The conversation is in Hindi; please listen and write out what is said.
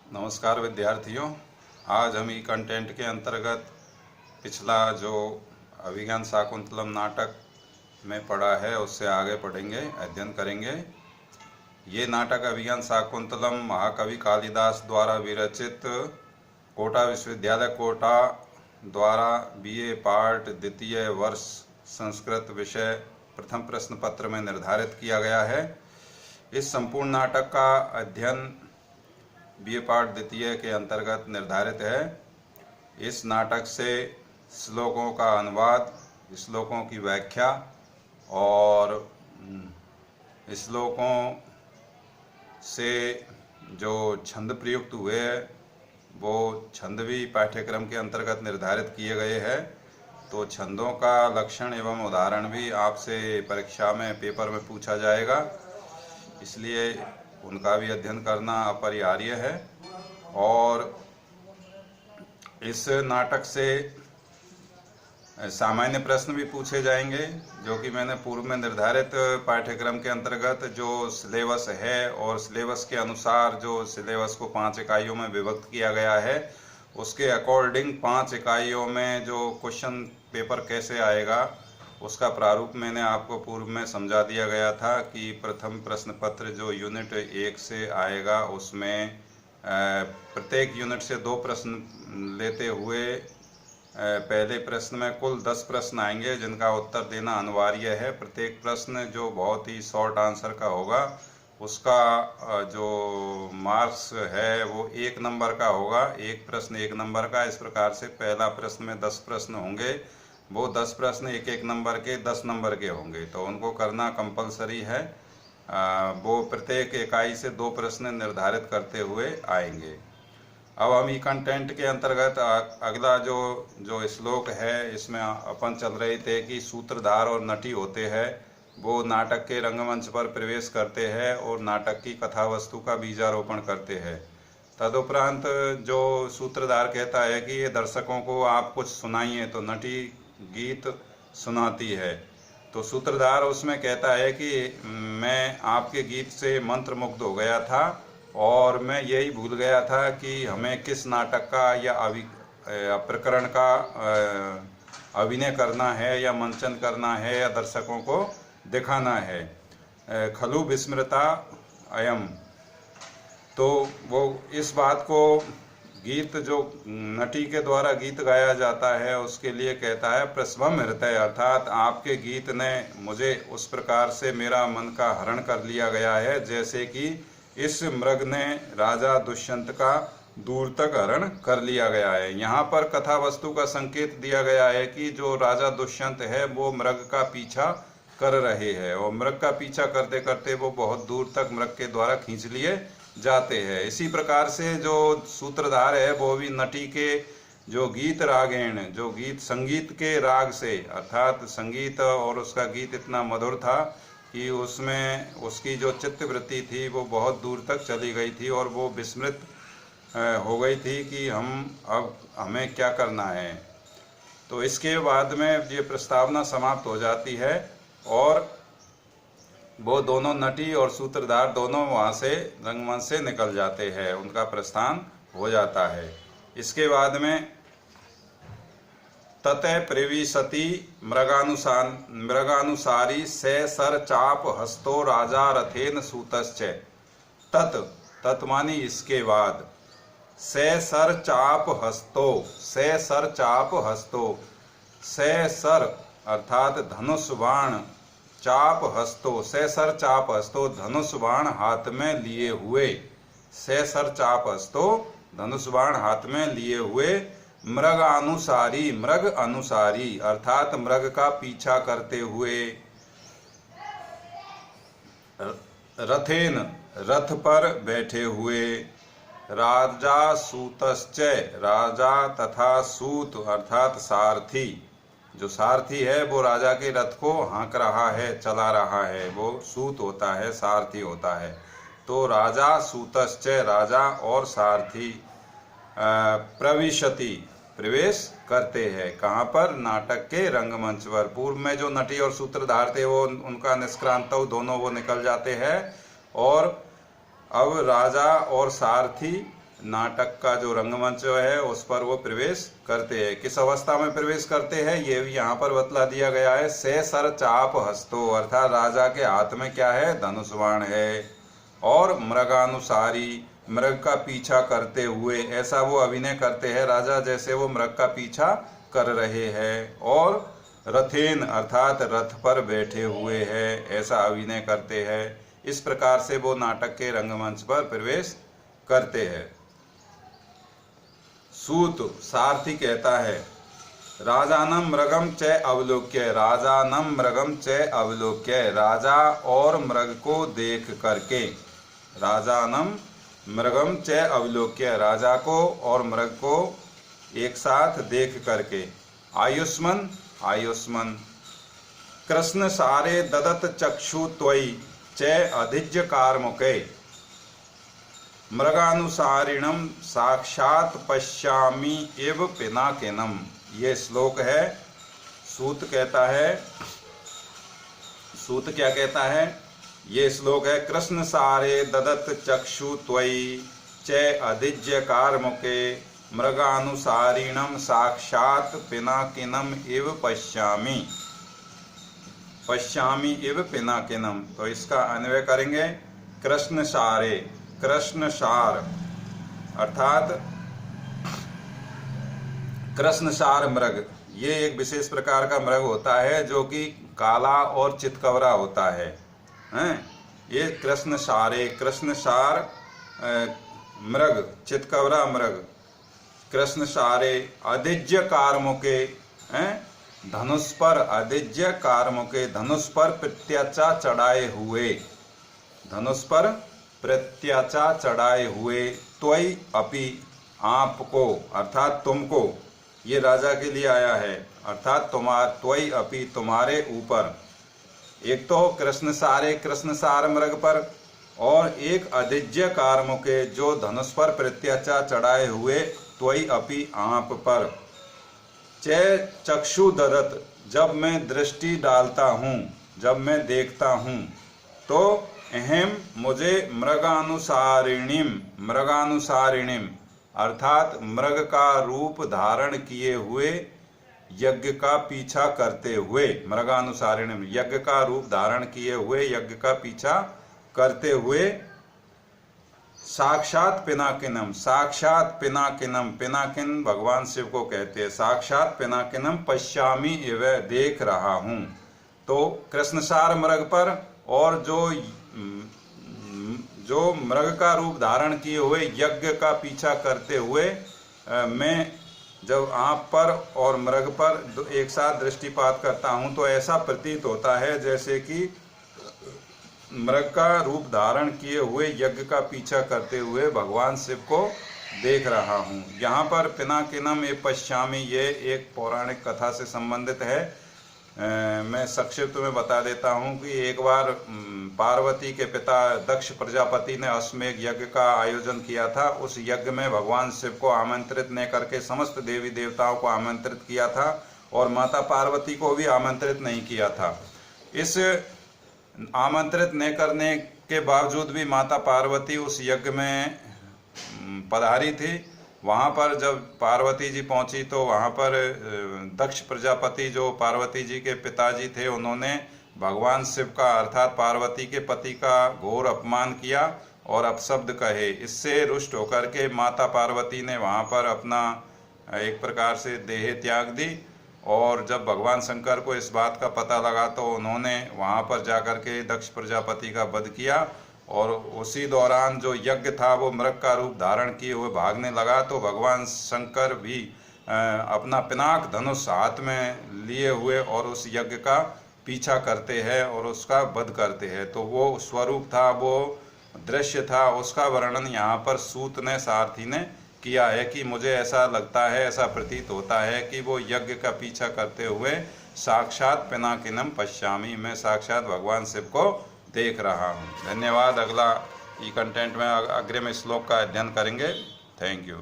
नमस्कार विद्यार्थियों। आज हम ई कंटेंट के अंतर्गत पिछला जो अभिज्ञान शाकुंतलम नाटक में पढ़ा है उससे आगे पढ़ेंगे, अध्ययन करेंगे। ये नाटक अभिज्ञान शाकुंतलम महाकवि कालिदास द्वारा विरचित कोटा विश्वविद्यालय कोटा द्वारा बीए पार्ट द्वितीय वर्ष संस्कृत विषय प्रथम प्रश्न पत्र में निर्धारित किया गया है। इस संपूर्ण नाटक का अध्ययन बीए पार्ट द्वितीय के अंतर्गत निर्धारित है। इस नाटक से श्लोकों का अनुवाद, श्लोकों की व्याख्या और श्लोकों से जो छंद प्रयुक्त हुए वो छंद भी पाठ्यक्रम के अंतर्गत निर्धारित किए गए हैं। तो छंदों का लक्षण एवं उदाहरण भी आपसे परीक्षा में पेपर में पूछा जाएगा, इसलिए उनका भी अध्ययन करना अपरिहार्य है। और इस नाटक से सामान्य प्रश्न भी पूछे जाएंगे, जो कि मैंने पूर्व में निर्धारित पाठ्यक्रम के अंतर्गत जो सिलेबस है और सिलेबस के अनुसार जो सिलेबस को 5 इकाइयों में विभक्त किया गया है, उसके अकॉर्डिंग 5 इकाइयों में जो क्वेश्चन पेपर कैसे आएगा उसका प्रारूप मैंने आपको पूर्व में समझा दिया गया था कि प्रथम प्रश्न पत्र जो यूनिट 1 से आएगा उसमें प्रत्येक यूनिट से 2 प्रश्न लेते हुए पहले प्रश्न में कुल 10 प्रश्न आएंगे जिनका उत्तर देना अनिवार्य है। प्रत्येक प्रश्न जो बहुत ही शॉर्ट आंसर का होगा उसका जो मार्क्स है वो 1 नंबर का होगा। एक प्रश्न 1 नंबर का। इस प्रकार से पहला प्रश्न में 10 प्रश्न होंगे, वो 10 प्रश्न 1-1 नंबर के 10 नंबर के होंगे, तो उनको करना कंपलसरी है। वो प्रत्येक इकाई से 2 प्रश्न निर्धारित करते हुए आएंगे। अब हम ई कंटेंट के अंतर्गत अगला जो श्लोक है, इसमें अपन चल रहे थे कि सूत्रधार और नटी होते हैं, वो नाटक के रंगमंच पर प्रवेश करते हैं और नाटक की कथा वस्तु का बीजारोपण करते हैं। तदुपरांत जो सूत्रधार कहता है कि ये दर्शकों को आप कुछ सुनाइए, तो नटी गीत सुनाती है। तो सूत्रधार उसमें कहता है कि मैं आपके गीत से मंत्रमुग्ध हो गया था और मैं यही भूल गया था कि हमें किस नाटक का या प्रकरण का अभिनय करना है या मंचन करना है या दर्शकों को दिखाना है। खलु विस्मृता अयम। तो वो इस बात को गीत जो नटी के द्वारा गीत गाया जाता है उसके लिए कहता है प्रस्वम हृदय, अर्थात आपके गीत ने मुझे उस प्रकार से मेरा मन का हरण कर लिया गया है जैसे कि इस मृग ने राजा दुष्यंत का दूर तक हरण कर लिया गया है। यहाँ पर कथा वस्तु का संकेत दिया गया है कि जो राजा दुष्यंत है वो मृग का पीछा कर रहे हैं और मृग का पीछा करते करते वो बहुत दूर तक मृग के द्वारा खींच लिए जाते हैं। इसी प्रकार से जो सूत्रधार है वो भी नटी के जो गीत रागेण, जो गीत संगीत के राग से, अर्थात संगीत और उसका गीत इतना मधुर था कि उसमें उसकी जो चित्तवृत्ति थी वो बहुत दूर तक चली गई थी और वो विस्मृत हो गई थी कि हमें क्या करना है। तो इसके बाद में ये प्रस्तावना समाप्त हो जाती है और वो दोनों नटी और सूत्रधार दोनों वहाँ से रंगमंच से निकल जाते हैं, उनका प्रस्थान हो जाता है। इसके बाद में ततः प्रविशति मृगानुसारी से सर चाप हस्तो राजा रथेन सूतश्च। तत् मानी इसके बाद, से सर चाप हस्तो, से सर चाप हस्तो, से सर अर्थात धनुष बाण, चाप हस्तो, से सर चाप हस्तो, धनुष बाण हाथ में लिए हुए, से सर चाप हस्तो, धनुष बाण हाथ में लिए हुए, मृग अनुसारी, मृग अनुसारी अर्थात मृग का पीछा करते हुए, रथेन रथ पर बैठे हुए, राजा सूतश्च, राजा तथा सूत अर्थात सारथी, जो सारथी है वो राजा के रथ को हाँक रहा है, चला रहा है, वो सूत होता है, सारथी होता है। तो राजा सूतश्च, राजा और सारथी प्रविशति प्रवेश करते हैं। कहाँ पर? नाटक के रंगमंच पर। पूर्व में जो नटी और सूत्रधार थे वो उनका निष्क्रांत दोनों वो निकल जाते हैं और अब राजा और सारथी नाटक का जो रंगमंच है उस पर वो प्रवेश करते हैं। किस अवस्था में प्रवेश करते हैं ये भी यहाँ पर बतला दिया गया है। से सर चाप हस्तो, अर्थात राजा के हाथ में क्या है, धनुष बाण है। और मृगानुसारी, मृग का पीछा करते हुए, ऐसा वो अभिनय करते हैं राजा जैसे वो मृग का पीछा कर रहे हैं। और रथेन, अर्थात रथ पर बैठे हुए हैं, ऐसा अभिनय करते हैं। इस प्रकार से वो नाटक के रंगमंच पर प्रवेश करते हैं। सूत सारथी कहता है, राजानम मृगम च अवलोक्य, राजानम मृगम च अवलोक्य, राजा और मृग को देख करके, राजानम मृगम च अवलोक्य, राजा को और मृग को एक साथ देख करके। आयुष्मन, आयुष्मन कृष्ण सारे ददत चक्षु त्वयि च अधिज्य कार्मुके, मृगानुसारिणम साक्षात पश्यामि एव पिनाकिनम। ये श्लोक है। सूत कहता है, सूत क्या कहता है, ये श्लोक है, कृष्ण सारे ददत चक्षु त्वयि च अधिज्य कार्मुके, मृगानुसारिणम साक्षात पिनाकिनम एव पश्यामि, पश्यामि एव पिनाकिनम। तो इसका अन्वय करेंगे, कृष्ण सारे, कृष्ण सार अर्थात कृष्ण सार मृग, ये एक विशेष प्रकार का मृग होता है जो कि काला और चितकबरा होता है, हैं? ये कृष्ण सारे, कृष्ण सार मृग, चितकबरा मृग, कृष्ण सारे अधिज्य कार्मुके, हैं? धनुष पर, अधिज्य कार्मुके, धनुष पर प्रत्याचा चढ़ाए हुए, धनुष पर प्रत्याचा चढ़ाए हुए, त्वयि अपि, आपको अर्थात तुमको, ये राजा के लिए आया है, अर्थात त्वयि अपि, तुम्हारे ऊपर। एक तो कृष्ण सारे, कृष्ण सार मृग पर, और एक अधिज्य कार्मुके जो धनुष पर प्रत्याचा चढ़ाए हुए, त्वयि अपि, आप पर। च चक्षु ददत, जब मैं दृष्टि डालता हूँ, जब मैं देखता हूँ, तो अहम, मुझे मृगानुसारिणीम, मृगानुसारिणीम अर्थात मृग का रूप धारण किए हुए यज्ञ का पीछा करते हुए, मृगानुसारिणीम यज्ञ का रूप धारण किए हुए यज्ञ का पीछा करते हुए, साक्षात पिनाकिनम, साक्षात पिनाकिनम, पिनाकिन भगवान शिव को कहते हैं, साक्षात पिनाकिनम पश्यामि एव, देख रहा हूँ। तो कृष्णसार मृग पर और जो मृग का रूप धारण किए हुए यज्ञ का पीछा करते हुए मैं जब आप पर और मृग पर एक साथ दृष्टिपात करता हूँ तो ऐसा प्रतीत होता है जैसे कि मृग का रूप धारण किए हुए यज्ञ का पीछा करते हुए भगवान शिव को देख रहा हूँ। यहाँ पर पिनाकिनम ए पश्यामि, ये एक पौराणिक कथा से संबंधित है। मैं संक्षिप्त में बता देता हूँ कि एक बार पार्वती के पिता दक्ष प्रजापति ने अश्वमेध यज्ञ का आयोजन किया था। उस यज्ञ में भगवान शिव को आमंत्रित न करके समस्त देवी देवताओं को आमंत्रित किया था और माता पार्वती को भी आमंत्रित नहीं किया था। इस आमंत्रित न करने के बावजूद भी माता पार्वती उस यज्ञ में पधारी थी। वहाँ पर जब पार्वती जी पहुँची तो वहाँ पर दक्ष प्रजापति जो पार्वती जी के पिताजी थे, उन्होंने भगवान शिव का अर्थात पार्वती के पति का घोर अपमान किया और अपशब्द कहे। इससे रुष्ट होकर के माता पार्वती ने वहाँ पर अपना एक प्रकार से देह त्याग दी और जब भगवान शंकर को इस बात का पता लगा तो उन्होंने वहाँ पर जाकर के दक्ष प्रजापति का वध किया और उसी दौरान जो यज्ञ था वो मृग का रूप धारण किए हुए भागने लगा तो भगवान शंकर भी अपना पिनाक धनुष हाथ में लिए हुए और उस यज्ञ का पीछा करते हैं और उसका वध करते हैं। तो वो स्वरूप था, वो दृश्य था, उसका वर्णन यहाँ पर सूत ने सारथी ने किया है कि मुझे ऐसा लगता है, ऐसा प्रतीत होता है कि वो यज्ञ का पीछा करते हुए साक्षात पिनाकिनम पश्यामि, मैं साक्षात भगवान शिव को देख रहा हूँ। धन्यवाद। अगला ई कंटेंट में अग्रिम श्लोक का अध्ययन करेंगे। Thank you.